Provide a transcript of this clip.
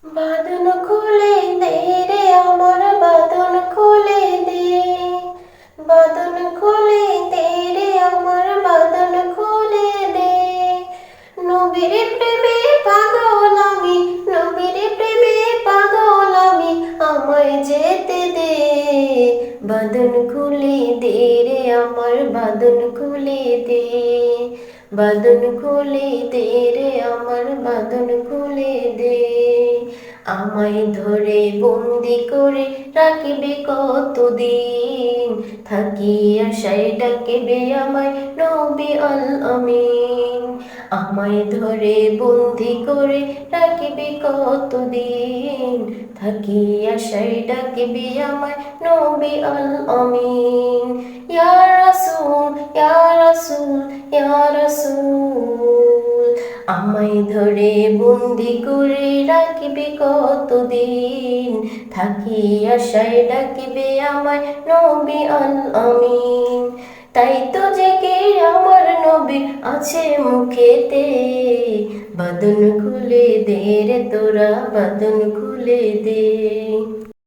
বাঁধন খুলে দে রে আমার বাঁধন খুলে দে, বাঁধন খুলে দে রে আমার বাঁধন খুলে দে। নবীর প্রেমে পাগল আমি, নবীর প্রেমে পাগল আমি, আমায় যেতে দে। বাঁধন খুলে দে রে আমার বাঁধন খুলে দে, বাঁধন খুলে দে রে আমার বাঁধন খুলে দে। আমায় ধরে বন্দি করে রাখবে কতদিন, থাকি আশায় ডাকবে আমায় নবী আল আমিন। আমায় ধরে বন্দি করে রাখবে কতদিন, থাকি আশায় ডাকবে আমায় নবী আল আমিন। ইয়া রাসূল ইয়া রাসূল ইয়া রাসূল, আমায় ধরে বন্দি করে রাখবে কতদিন, থাকি আশায় ডাকবে আমায় নবী আল আমিন। তাই তো জেগে আমার নবীর আছে মুখেতে, বাঁধন খুলে দে রে তোরা বাঁধন খুলে দে।